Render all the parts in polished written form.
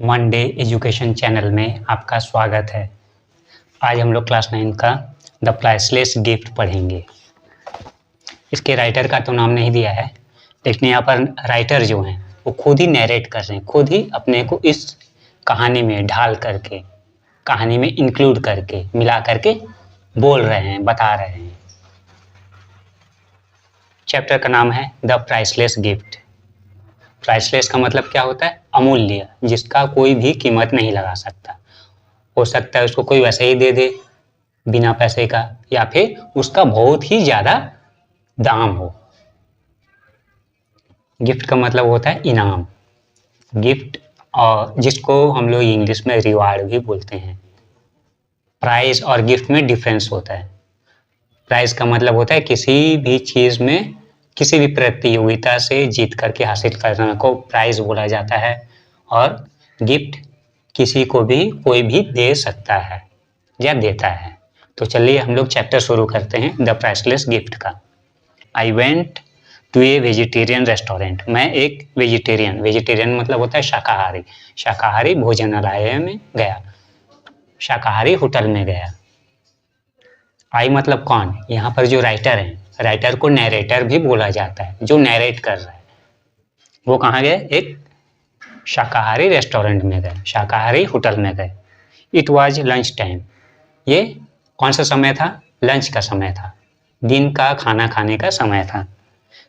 Monday education channel में आपका स्वागत है। आज हम लोग क्लास 9 का द प्राइसलेस गिफ्ट पढ़ेंगे। इसके राइटर का तो नाम नहीं दिया है, लेकिन यहाँ पर राइटर जो हैं वो खुद ही नैरेट कर रहे हैं, खुद ही अपने को इस कहानी में ढाल करके, कहानी में इंक्लूड करके, मिला करके बोल रहे हैं, बता रहे हैं। चैप्टर का नाम है द प्राइसलेस गिफ्ट। प्राइसलेस का मतलब क्या होता है? अमूल्य, जिसका कोई भी कीमत नहीं लगा सकता। हो सकता है उसको कोई वैसे ही दे दे बिना पैसे का, या फिर उसका बहुत ही ज्यादा दाम हो। गिफ्ट का मतलब होता है इनाम, गिफ्ट, और जिसको हम लोग इंग्लिश में रिवार्ड भी बोलते हैं। प्राइज और गिफ्ट में डिफरेंस होता है। प्राइज का मतलब होता है किसी भी चीज में, किसी भी प्रतियोगिता से जीत करके हासिल करने को प्राइज बोला जाता है, और गिफ्ट किसी को भी कोई भी दे सकता है या देता है। तो चलिए हम लोग चैप्टर शुरू करते हैं द प्राइसलेस गिफ्ट का। I went to a vegetarian restaurant. मैं एक वेजिटेरियन मतलब होता है शाकाहारी भोजनालय में गया, शाकाहारी होटल में गया। आई मतलब कौन? यहाँ पर जो राइटर है, राइटर को नैरेटर भी बोला जाता है, जो नैरेट कर रहा है। वो कहाँ गए? एक शाकाहारी रेस्टोरेंट में गए, शाकाहारी होटल में गए। It was lunch time. ये कौन सा समय था? लंच का समय था, दिन का खाना खाने का समय था।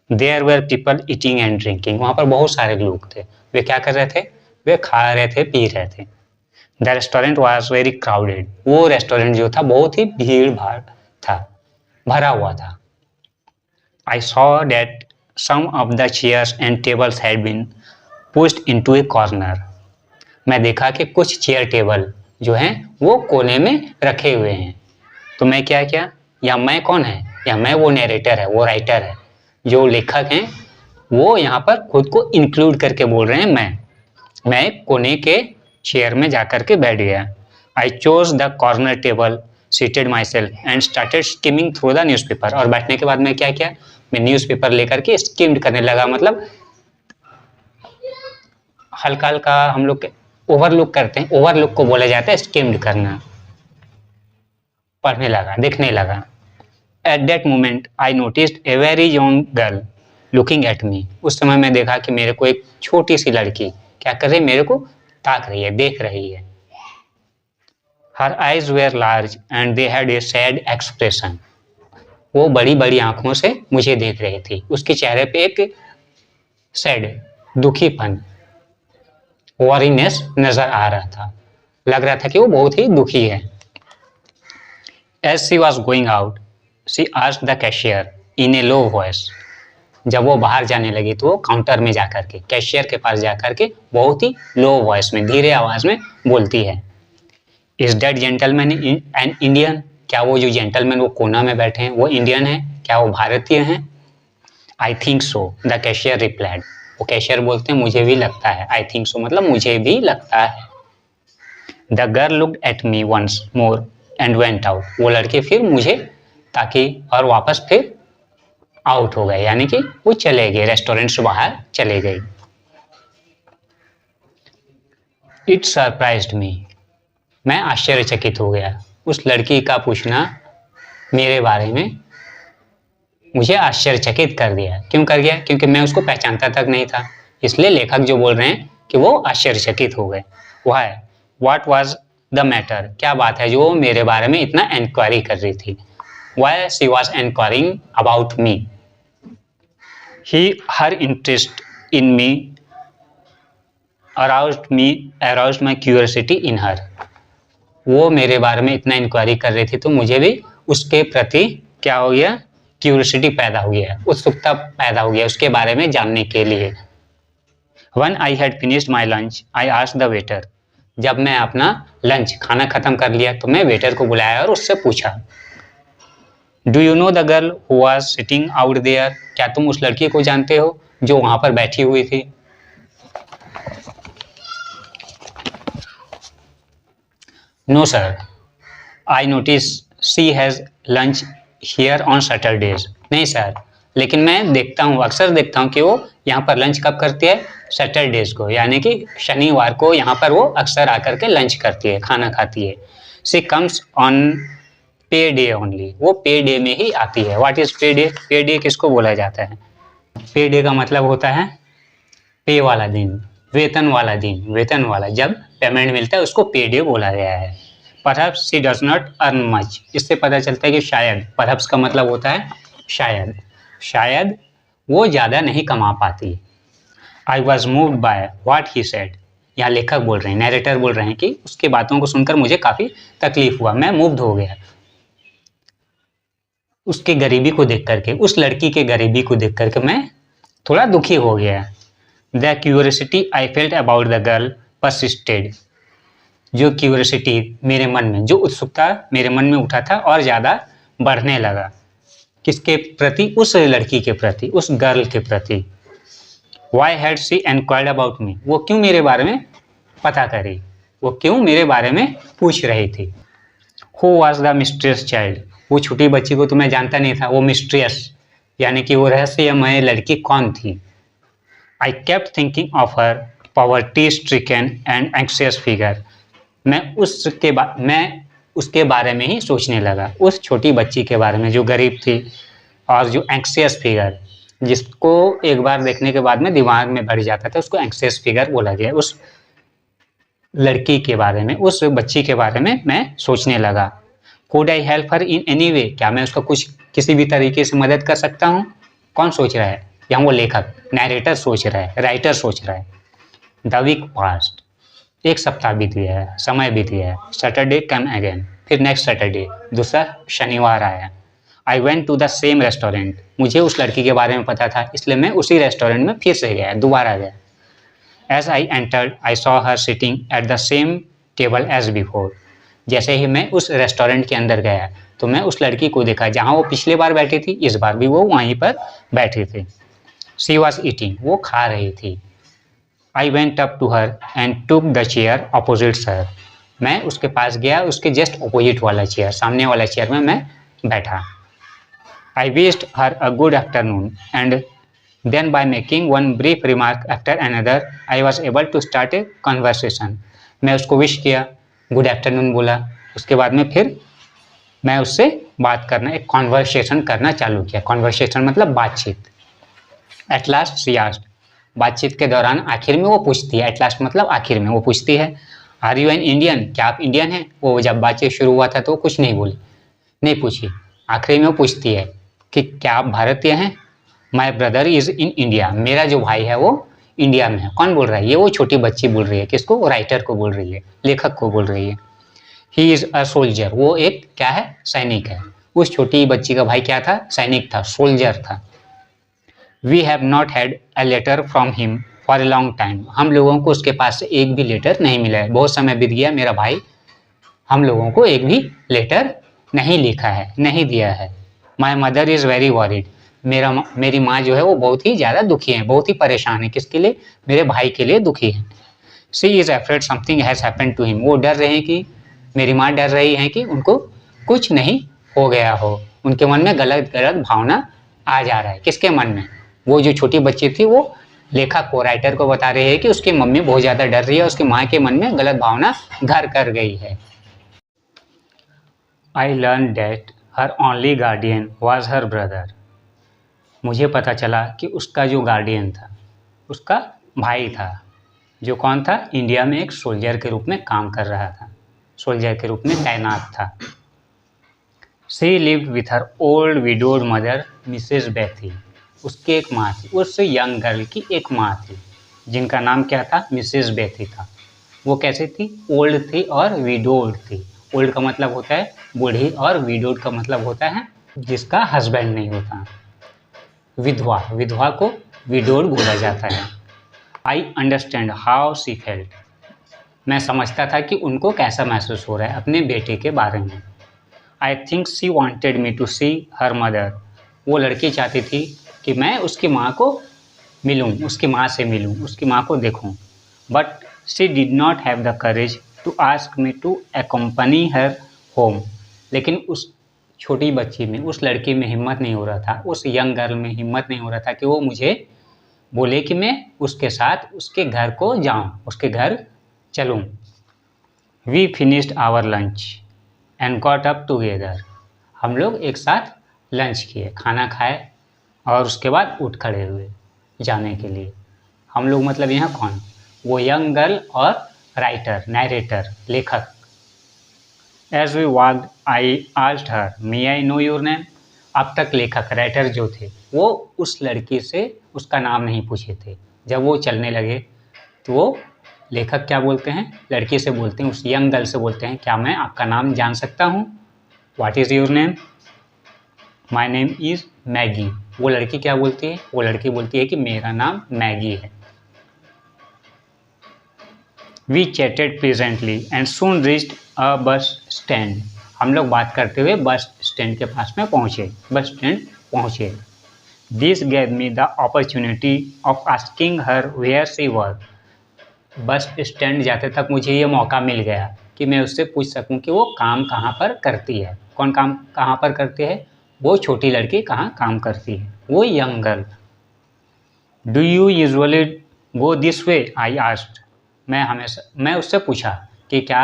There were people eating and drinking. वहाँ पर बहुत सारे लोग थे। वे क्या कर रहे थे? वे खा रहे थे, पी रहे थे। The restaurant was very crowded. वो रेस्टोरेंट जो था बहुत ही भीड़ भाड़ था, भरा हुआ था। I saw that some of the chairs and tables had been pushed into a corner. मैं देखा कि कुछ चेयर टेबल जो हैं वो कोने में रखे हुए हैं। तो मैं क्या किया? या मैं कौन है? या मैं वो नैरेटर है, वो राइटर है, जो लेखक हैं, वो यहाँ पर खुद को इंक्लूड करके बोल रहे हैं। मैं कोने के चेयर में जाकर के बैठ गया। I chose the corner table, seated myself and started skimming through the newspaper. और बैठने के बाद मैं क्या किया? मैं न्यूज़पेपर लेकर के स्किम्ड करने लगा, मतलब हल्का हल्का हम लोग ओवरलुक करते हैं, ओवरलुक को बोला जाता है स्किम्ड करना। पढ़ने लगा, देखने लगा। At that moment I noticed a very young girl looking at me. उस समय मैं देखा कि मेरे को एक छोटी सी लड़की क्या कर रही है? मेरे को ताक रही है, देख रही है। Her eyes were large and they had a sad expression. वो बड़ी बड़ी आंखों से मुझे देख रही थी। उसके चेहरे पे एक सैड, दुखीपन, वरीनेस नजर आ रहा था। लग रहा था कि वो बहुत ही दुखी है। As she was going out she asked the cashier in a low voice. जब वो बाहर जाने लगी तो वो काउंटर में जाकर के, कैशियर के पास जाकर के बहुत ही लो वॉइस में, धीरे आवाज में बोलती है, is that gentleman an Indian? क्या वो जो जेंटलमैन वो कोना में बैठे हैं वो इंडियन है? क्या वो भारतीय हैं? I think so the cashier replied. वो कैशियर बोलते हैं मुझे भी लगता है। आई थिंक सो मतलब मुझे भी लगता है। The girl looked at me once more and went out. वो लड़के फिर मुझे ताकि और वापस फिर आउट हो गए, यानी कि वो चले गए, रेस्टोरेंट से बाहर चले गए। इट सरप्राइज्ड मी। मैं आश्चर्यचकित हो गया। उस लड़की का पूछना मेरे बारे में मुझे आश्चर्यचकित कर दिया। क्यों कर गया? क्योंकि मैं उसको पहचानता तक नहीं था। इसलिए लेखक जो बोल रहे हैं कि वो आश्चर्यचकित हो गए। वह है व्हाट वाज द मैटर? क्या बात है जो मेरे बारे में इतना इंक्वायरी कर रही थी? Why she was enquiring about me? Her interest in me aroused my curiosity in her. वो मेरे बारे में इतना इंक्वायरी कर रही थी तो मुझे भी उसके प्रति क्या हो गया? क्यूरियोसिटी पैदा हो गया, उत्सुकता पैदा हो गया उसके बारे में जानने के लिए। When I had finished my lunch, I asked the waiter. जब मैं अपना लंच, खाना खत्म कर लिया तो मैं वेटर को बुलाया और उससे पूछा, Do you know the girl who was sitting out there? क्या तुम उस लड़की को जानते हो जो वहां पर बैठी हुई थी? No sir, I notice she has lunch here on Saturdays. नहीं सर, लेकिन मैं देखता हूँ, अक्सर देखता हूँ कि वो यहाँ पर लंच कब करती है, सैटरडेज को, यानी कि शनिवार को यहाँ पर वो अक्सर आकर के लंच करती है, खाना खाती है। शी कम्स ऑन पे डे ओनली, वो पे डे में ही आती है। व्हाट इज पे डे? पे डे किसको बोला जाता है? पे डे का मतलब होता है पे वाला दिन, वेतन वाला दिन, वेतन वाला, जब पेमेंट मिलता है उसको पे डे बोला गया है। Perhaps she does not earn much, इससे पता चलता है कि शायद, परहैप्स का मतलब होता है शायद, शायद वो ज़्यादा नहीं कमा पाती। I was moved by what he said, यहाँ लेखक बोल रहे हैं, नैरेटर बोल रहे हैं कि उसके बातों को सुनकर मुझे काफ़ी तकलीफ हुआ, मैं मूव्ड हो गया उसके गरीबी को देख करके, उस लड़की के गरीबी को देख करके मैं थोड़ा दुखी हो गया। The curiosity I felt about the girl persisted, जो क्यूरियोसिटी मेरे मन में, जो उत्सुकता मेरे मन में उठा था और ज़्यादा बढ़ने लगा। किसके प्रति? उस लड़की के प्रति, उस गर्ल के प्रति। Why had she enquired about me, वो क्यों मेरे बारे में पता करी, वो क्यों मेरे बारे में पूछ रही थी। Who was the mysterious child, वो छोटी बच्ची को तो मैं जानता नहीं था, वो मिस्ट्रियस यानी कि वो रहस्यमय लड़की कौन थी। I kept thinking of her poverty stricken and anxious figure, मैं उसके बारे में ही सोचने लगा, उस छोटी बच्ची के बारे में जो गरीब थी और जो एंक्सियस फिगर, जिसको एक बार देखने के बाद में दिमाग में बढ़ जाता था, उसको एंक्सियस फिगर बोला गया। उस लड़की के बारे में, उस बच्ची के बारे में मैं सोचने लगा। Could I help her in any way, क्या मैं उसका कुछ किसी भी तरीके से मदद कर सकता हूँ? कौन सोच रहा है? यहाँ वो लेखक, नैरेटर सोच रहा है, राइटर सोच रहा है। द वीक पास्ट, एक सप्ताह बीत गया है, समय बीत गया है। सैटरडे कम अगेन, फिर नेक्स्ट सैटरडे, दूसरा शनिवार आया। I went to the same restaurant, मुझे उस लड़की के बारे में पता था, इसलिए मैं उसी रेस्टोरेंट में फिर से गया, दोबारा गया। As I entered I saw her sitting at the same table as before, जैसे ही मैं उस रेस्टोरेंट के अंदर गया तो मैं उस लड़की को देखा जहाँ वो पिछले बार बैठी थी, इस बार भी वो वहीं पर बैठी थी। शी वॉज ईटिंग, वो खा रही थी। I went up to her and took the chair opposite sir, मैं उसके पास गया, उसके जस्ट अपोजिट वाला चेयर, सामने वाला चेयर में मैं बैठा। I wished her a good afternoon and then by making one brief remark after another I was able to start a conversation, मैं उसको विश किया, गुड आफ्टरनून बोला, उसके बाद में फिर मैं उससे बात करना, एक कॉन्वर्सेशन करना चालू किया। कॉन्वर्सेशन मतलब बातचीत। एट लास्ट शी आस्क्ड, बातचीत के दौरान आखिर में वो पूछती है, एट लास्ट मतलब आखिर में वो पूछती है, आर यू एन इंडियन, क्या आप इंडियन हैं? वो जब बातचीत शुरू हुआ था तो कुछ नहीं बोली, नहीं पूछी, आखिरी में वो पूछती है कि क्या आप भारतीय हैं? My brother is in India, मेरा जो भाई है वो इंडिया में है। कौन बोल रहा है? ये वो छोटी बच्ची बोल रही है। किसको? राइटर को बोल रही है, लेखक को बोल रही है। ही इज़ अ सोल्जर, वो एक क्या है? सैनिक है। उस छोटी बच्ची का भाई क्या था? सैनिक था, सोल्जर था। We have not had a letter from him for a long time, हम लोगों को उसके पास से एक भी लेटर नहीं मिला है, बहुत समय बीत गया, मेरा भाई हम लोगों को एक भी लेटर नहीं लिखा है, नहीं दिया है। My mother is very worried, मेरी माँ जो है वो बहुत ही ज़्यादा दुखी है, बहुत ही परेशान है। किसके लिए? मेरे भाई के लिए दुखी है। She is afraid something has happened to him, वो डर रहे हैं कि, मेरी माँ डर रही हैं कि उनको कुछ नहीं हो गया हो, उनके मन में गलत गलत भावना आ जा रहा है। किसके मन में? वो जो छोटी बच्ची थी वो लेखक को, राइटर को बता रही है कि उसकी मम्मी बहुत ज़्यादा डर रही है, उसकी माँ के मन में गलत भावना घर कर गई है। I learn that her only guardian was her brother, मुझे पता चला कि उसका जो गार्डियन था उसका भाई था, जो कौन था? इंडिया में एक सोल्जर के रूप में काम कर रहा था, सोल्जर के रूप में तैनात था। She lived with her old widowed mother Mrs Bethy, उसकी एक माँ थी, उस यंग गर्ल की एक माँ थी जिनका नाम क्या था? मिसेस बेथी था। वो कैसे थी? ओल्ड थी और विडोड थी। ओल्ड का मतलब होता है बूढ़ी और विडोड का मतलब होता है जिसका हस्बैंड नहीं होता, विधवा। विधवा को विडोड बोला जाता है। I understand how she felt, मैं समझता था कि उनको कैसा महसूस हो रहा है अपने बेटे के बारे में। I think she wanted me to see her mother, वो लड़की चाहती थी कि मैं उसकी माँ को मिलूँ, उसकी माँ से मिलूँ, उसकी माँ को देखूँ। But she did not have the courage to ask me to accompany her home, लेकिन उस छोटी बच्ची में, उस लड़की में हिम्मत नहीं हो रहा था, उस यंग गर्ल में हिम्मत नहीं हो रहा था कि वो मुझे बोले कि मैं उसके साथ उसके घर को जाऊं, उसके घर चलूं। We finished our lunch and got up together. हम लोग एक साथ लंच किए, खाना खाए और उसके बाद उठ खड़े हुए जाने के लिए। हम लोग मतलब यहाँ कौन? वो यंग गर्ल और राइटर, नैरेटर, लेखक। As we walked I asked her may I know your name. अब तक लेखक, राइटर जो थे, वो उस लड़की से उसका नाम नहीं पूछे थे। जब वो चलने लगे तो वो लेखक क्या बोलते हैं? लड़की से बोलते हैं, उस यंग गर्ल से बोलते हैं, क्या मैं आपका नाम जान सकता हूँ? What is your name? My name is Maggi. वो लड़की क्या बोलती है? वो लड़की बोलती है कि मेरा नाम मैगी है। We chatted pleasantly and soon reached a bus stand. हम लोग बात करते हुए बस स्टैंड के पास में पहुँचे, बस स्टैंड पहुँचे। This gave me the opportunity of asking her where she work. Bus stand जाते तक मुझे ये मौका मिल गया कि मैं उससे पूछ सकूं कि वो काम कहाँ पर करती है। कौन काम कहाँ पर करती है? वो छोटी लड़की कहाँ काम करती है, वो young girl. Do you usually go this way? I asked. मैं उससे पूछा कि क्या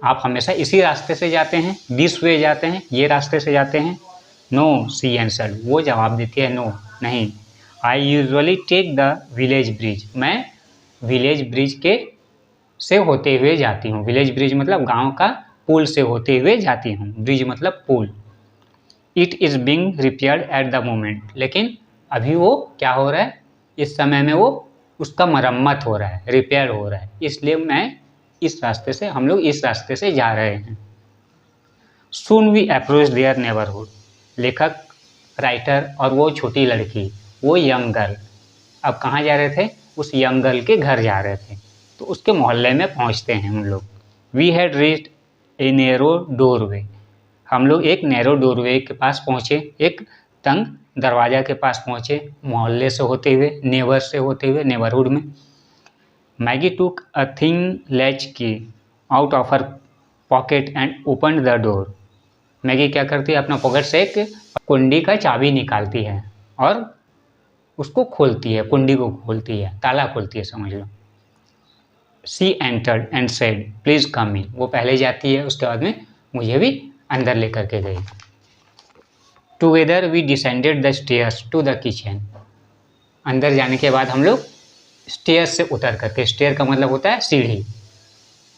आप हमेशा इसी रास्ते से जाते हैं? दिस वे जाते हैं, ये रास्ते से जाते हैं? No, she answered. वो जवाब देती है, नो, नहीं। I usually take the village bridge. मैं विलेज ब्रिज के से होते हुए जाती हूँ। विलेज ब्रिज मतलब गांव का पुल से होते हुए जाती हूँ। ब्रिज मतलब पुल। It is being repaired at the moment. लेकिन अभी वो क्या हो रहा है? इस समय में वो उसका मरम्मत हो रहा है, रिपेयर हो रहा है, इसलिए हम लोग इस रास्ते से जा रहे हैं। Soon we approach their neighbourhood. लेखक, राइटर और वो छोटी लड़की, वो यंग गर्ल, अब कहाँ जा रहे थे? उस यंग गर्ल के घर जा रहे थे। तो उसके मोहल्ले में पहुँचते हैं हम लोग। We had reached a narrow doorway. हम लोग एक नैरो डोरवे के पास पहुँचे, एक तंग दरवाज़ा के पास पहुँचे, मोहल्ले से होते हुए, नेबर से होते हुए, नेबरहुड में। मैगी टूक अ थिन लैच की out of her pocket and open the door. Maggi क्या करती है? अपना पॉकेट से एक कुंडी का चाबी निकालती है और उसको खोलती है, कुंडी को खोलती है, ताला खोलती है समझ लो। She entered and said please come in. वो पहले जाती है, उसके बाद में मुझे भी अंदर लेकर के गई। Together we descended the stairs to the kitchen. अंदर जाने के बाद हम लोग स्टेयर्स से उतर करके, स्टेयर का मतलब होता है सीढ़ी,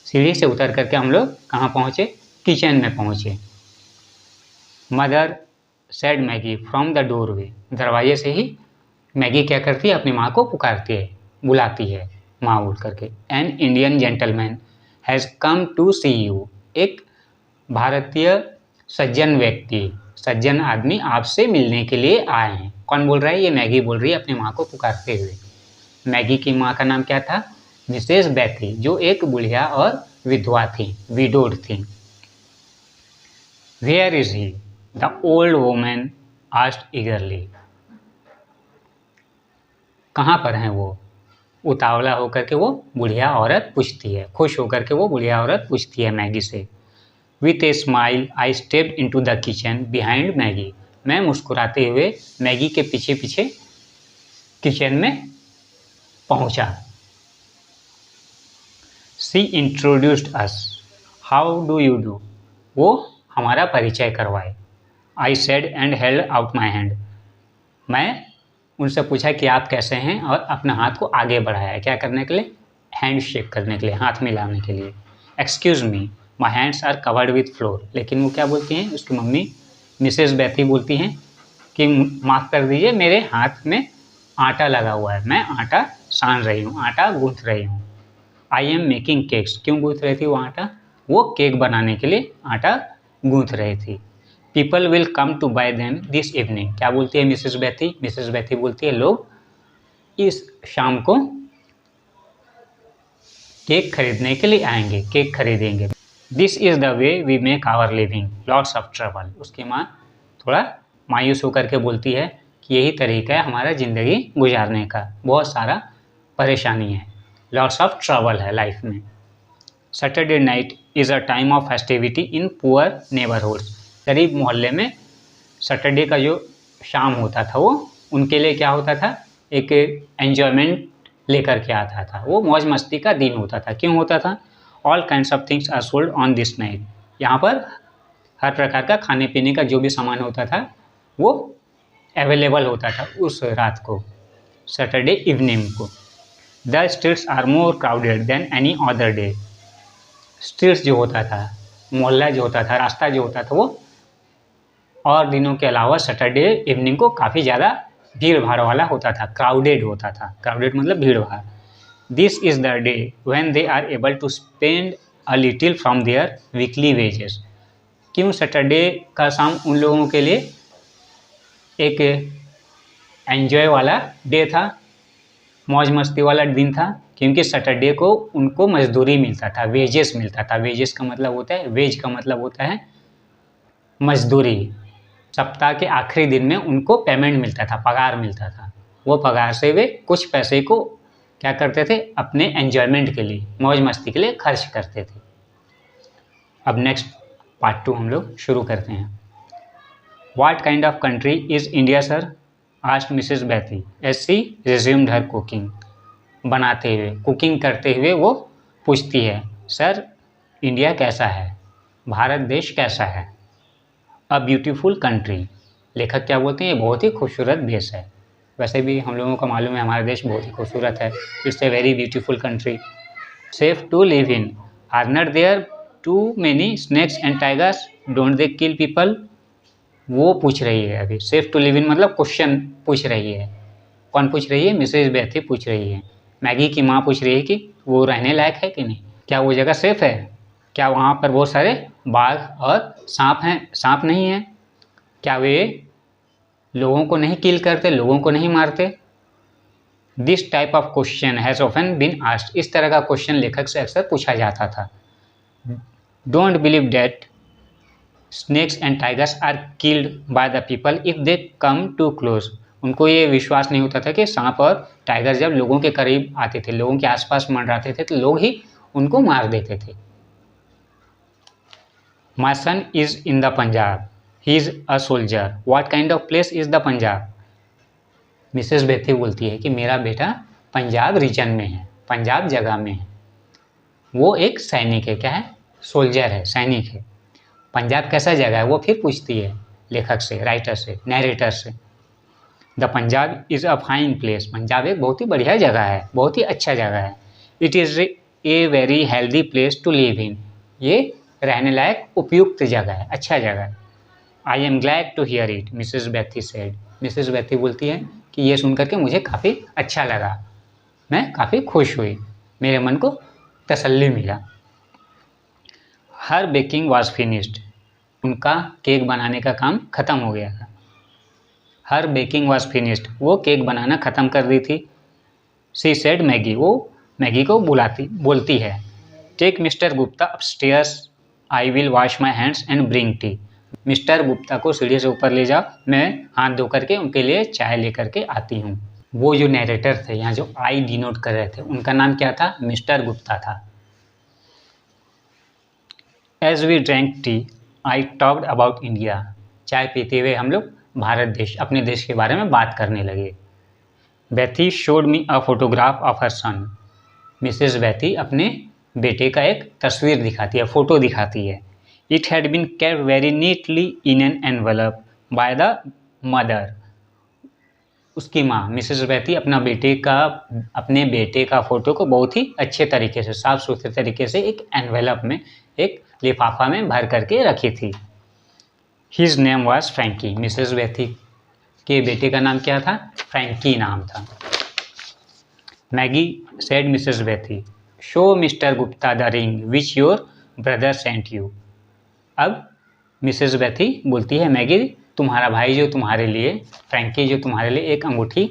सीढ़ी से उतर करके हम लोग कहाँ पहुँचे? किचन में पहुँचे। Mother said Maggi from the doorway. दरवाजे से ही मैगी क्या करती है? अपनी माँ को पुकारती है, बुलाती है, माँ बोल करके। An Indian gentleman has come to see you. एक भारतीय सज्जन व्यक्ति, सज्जन आदमी आपसे मिलने के लिए आए हैं। कौन बोल रहा है? ये मैगी बोल रही है अपनी माँ को पुकारते हुए। मैगी की माँ का नाम क्या था? मिसेस बैथी, जो एक बुढ़िया और विधवा थी, विडोड थी। Where is he? The old woman asked eagerly. कहाँ पर हैं वो? उतावला होकर के वो बुढ़िया औरत पूछती है, खुश होकर के वो बुढ़िया औरत पूछती है मैगी से। With a smile I stepped into the kitchen behind Maggi. मैं मुस्कुराते हुए मैगी के पीछे पीछे किचन में पहुंचा। She introduced us. How do you do? वो हमारा परिचय करवाए। I said and held out my hand. मैं उनसे पूछा कि आप कैसे हैं, और अपना हाथ को आगे बढ़ाया, क्या करने के लिए? हैंड शेक करने के लिए, हाथ मिलाने के लिए। Excuse me, my hands are covered with flour. लेकिन वो क्या बोलती हैं? उसकी मम्मी मिसेस बैथी बोलती हैं कि माफ़ कर दीजिए, मेरे हाथ में आटा लगा हुआ है, मैं आटा सान रही हूँ, आटा गूँथ रही हूँ। I am making cakes. क्यों गूँथ रही थी वो आटा? वो केक बनाने के लिए आटा गूँथ रही थी। People will come to buy them this evening. क्या बोलती है मिसेस बैथी? मिसेस बैथी बोलती है लोग इस शाम को केक खरीदने के लिए आएंगे, केक खरीदेंगे। This is the way we make our living lots of trouble. उसकी माँ थोड़ा मायूस होकर के बोलती है कि यही तरीका है हमारा ज़िंदगी गुजारने का, बहुत सारा परेशानी है, लॉट्स ऑफ ट्रबल है लाइफ में। Saturday night is a time of festivity in poor neighbourhoods. गरीब मोहल्ले में सैटरडे का जो शाम होता था वो उनके लिए क्या होता था, एक एन्जॉयमेंट लेकर के आता था, वो मौज मस्ती का दिन होता था। क्यों होता था? All kinds of things are sold on this night. यहाँ पर हर प्रकार का खाने पीने का जो भी सामान होता था वो अवेलेबल होता था उस रात को, सैटरडे इवनिंग को। The streets are more crowded than any other day. Streets जो होता था, मोहल्ला जो होता था, रास्ता जो होता था, वो और दिनों के अलावा सैटरडे इवनिंग को काफ़ी ज़्यादा भीड़ भाड़ वाला होता था, क्राउडेड होता था। क्राउडेड मतलब भीड़ भाड़। This is the day when they are able to spend a little from their weekly wages. क्यों सैटरडे का शाम उन लोगों के लिए एक एन्जॉय वाला डे था, मौज मस्ती वाला दिन था? क्योंकि सैटरडे को उनको मजदूरी मिलता था, वेजेस मिलता था। वेजेस का मतलब होता है, वेज का मतलब होता है मजदूरी। सप्ताह के आखिरी दिन में उनको पेमेंट मिलता था, पगार मिलता था। वो पगार से वे कुछ पैसे को क्या करते थे, अपने एन्जॉयमेंट के लिए, मौज मस्ती के लिए खर्च करते थे। अब नेक्स्ट पार्ट 2 हम लोग शुरू करते हैं। What kind of country is India, sir? asked Mrs. Bethy as she resumed her cooking. बनाते हुए, कुकिंग करते हुए वो पूछती है, सर इंडिया कैसा है, भारत देश कैसा है? A beautiful country. लेखक क्या बोलते हैं? ये बहुत ही खूबसूरत देश है। वैसे भी हम लोगों को मालूम है हमारा देश बहुत ही खूबसूरत है। It's a very beautiful country. Safe to live in. Are not there too many snakes and tigers, don't they kill people? वो पूछ रही है अभी। सेफ टू लिव इन मतलब क्वेश्चन पूछ रही है। कौन पूछ रही है? मिसेज बेथी पूछ रही है। मैगी की माँ पूछ रही है कि वो रहने लायक है कि नहीं, क्या वो जगह सेफ है, क्या वहाँ पर बहुत सारे बाघ और सांप हैं, सांप नहीं हैं, क्या वे लोगों को नहीं किल करते, लोगों को नहीं मारते? This type of question has often been asked. इस तरह का क्वेश्चन लेखक से अक्सर पूछा जाता था। Don't believe that snakes and tigers are killed by the people if they come too close. उनको ये विश्वास नहीं होता था कि सांप और टाइगर जब लोगों के करीब आते थे, लोगों के आसपास मंडराते थे, तो लोग ही उनको मार देते थे। My son is in the Punjab, he is a soldier, what kind of place is the Punjab? Mrs Bethy बोलती है कि मेरा बेटा पंजाब रीजन में है, पंजाब जगह में है, वो एक सैनिक है। क्या है? सोल्जर है, सैनिक है। पंजाब कैसा जगह है वो फिर पूछती है लेखक से, राइटर से, नैरेटर से। The Punjab is a fine place. Punjab एक बहुत ही बढ़िया जगह है, बहुत ही अच्छा जगह है। It is a very healthy place to live in. ये रहने लायक उपयुक्त जगह है, अच्छा जगह है। I am glad to hear it, Mrs Bethy said. Mrs Bethy बोलती है कि ये सुनकर के मुझे काफ़ी अच्छा लगा, मैं काफ़ी खुश हुई, मेरे मन को तसल्ली मिला। Her baking was finished. उनका केक बनाने का काम ख़त्म हो गया था। हर बेकिंग वॉज फिनिश्ड, वो केक बनाना ख़त्म कर दी थी। सी सेड मैगी, वो मैगी को बोलती है, take Mr Gupta upstairs, I will wash my hands and bring tea. Mr Gupta को सीढ़ी से ऊपर ले जाओ, मैं हाथ धो करके उनके लिए चाय लेकर के आती हूँ। वो जो नैरेटर थे यहाँ जो आई डिनोट कर रहे थे, उनका नाम क्या था? मिस्टर गुप्ता था। As we drank tea I talked about India. चाय पीते हुए हम लोग भारत देश, अपने देश के बारे में बात करने लगे। Bethy showed me a photograph of her son. Mrs Bethy अपने बेटे का एक तस्वीर दिखाती है, फ़ोटो दिखाती है। It had been kept very neatly in an envelope by the mother. उसकी माँ मिसेस बेथी अपने बेटे का फ़ोटो को बहुत ही अच्छे तरीके से, साफ़ सुथरे तरीके से एक एनवेलप में, एक लिफाफा में भर करके रखी थी। His name was Frankie. Mrs Bethy के बेटे का नाम क्या था? फ्रैंकी नाम था। Maggie said Mrs Bethy, show Mr Gupta the ring which your brother sent you. अब मिसेस बेथी बोलती है, मैगी तुम्हारा भाई जो तुम्हारे लिए, फ्रैंकी जो तुम्हारे लिए एक अंगूठी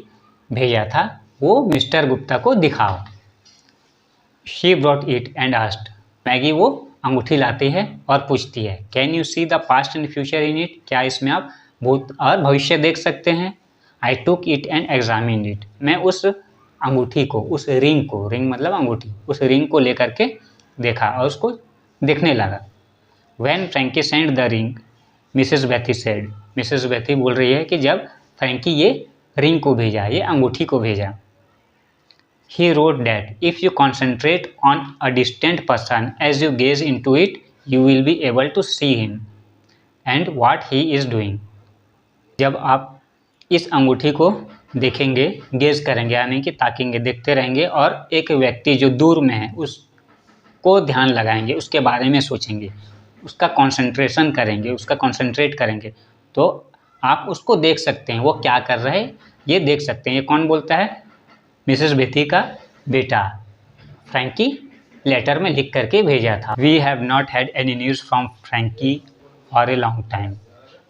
भेजा था, वो मिस्टर गुप्ता को दिखाओ। She brought it and asked. Maggie वो अंगूठी लाती है और पूछती है, can you see the past and future in it? क्या इसमें आप भूत और भविष्य देख सकते हैं? I took it and examine it. मैं उस अंगूठी को, उस रिंग को, रिंग मतलब अंगूठी, उस रिंग को लेकर के देखा और उसको देखने लगा। When Frankie sent the ring Mrs Bethy said, Mrs बेथी बोल रही है कि जब फ्रैंकी ये रिंग को भेजा, ये अंगूठी को भेजा। He wrote that if you concentrate on a distant person as you gaze into it, you will be able to see him and what he is doing. जब आप इस अंगूठी को देखेंगे, गेज करेंगे यानी कि ताकेंगे, देखते रहेंगे और एक व्यक्ति जो दूर में है उसको ध्यान लगाएंगे, उसके बारे में सोचेंगे, उसका कंसंट्रेशन करेंगे, उसका कंसंट्रेट करेंगे, तो आप उसको देख सकते हैं वो क्या कर रहा है, ये देख सकते हैं। ये कौन बोलता है? मिसेस बेथी का बेटा फ्रैंकी लेटर में लिख करके भेजा था। We have not had any news from Frankie for a long time.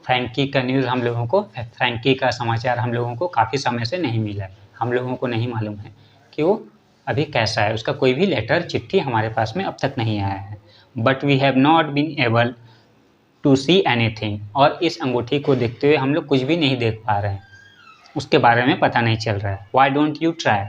Frankie का न्यूज़ हम लोगों को, फ्रैंकी का समाचार हम लोगों को काफ़ी समय से नहीं मिला। हम लोगों को नहीं मालूम है कि वो अभी कैसा है, उसका कोई भी लेटर चिट्ठी हमारे पास में अब तक नहीं आया है। But we have not been able to see anything, और इस अंगूठी को देखते हुए हम लोग कुछ भी नहीं देख पा रहे हैं, उसके बारे में पता नहीं चल रहा है। Why don't you try,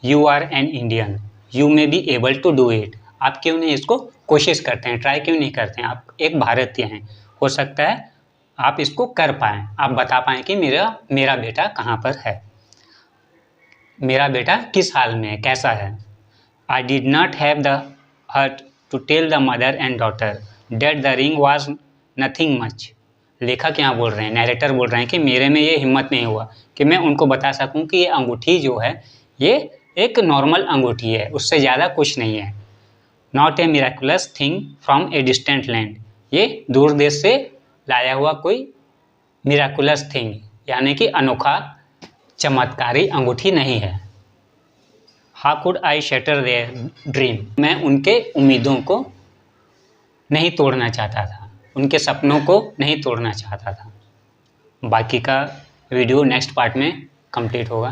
you are an Indian, you may be able to do it. आप क्यों नहीं इसको कोशिश करते हैं, ट्राई क्यों नहीं करते हैं? आप एक भारतीय हैं, हो सकता है आप इसको कर पाएँ, आप बता पाएँ कि मेरा बेटा कहाँ पर है, मेरा बेटा किस हाल में है, कैसा है। I did not have the heart to tell the mother and daughter that the ring was nothing much. लेखक यहाँ बोल रहे हैं, नैरेटर बोल रहे हैं कि मेरे में ये हिम्मत नहीं हुआ कि मैं उनको बता सकूं कि ये अंगूठी जो है ये एक नॉर्मल अंगूठी है, उससे ज़्यादा कुछ नहीं है। Not a miraculous thing from a distant land, ये दूर देश से लाया हुआ कोई मिराकुलस थिंग यानी कि अनोखा चमत्कारी अंगूठी नहीं है। How could I shatter their dream, मैं उनके उम्मीदों को नहीं तोड़ना चाहता था, उनके सपनों को नहीं तोड़ना चाहता था। बाकी का वीडियो नेक्स्ट पार्ट में कंप्लीट होगा।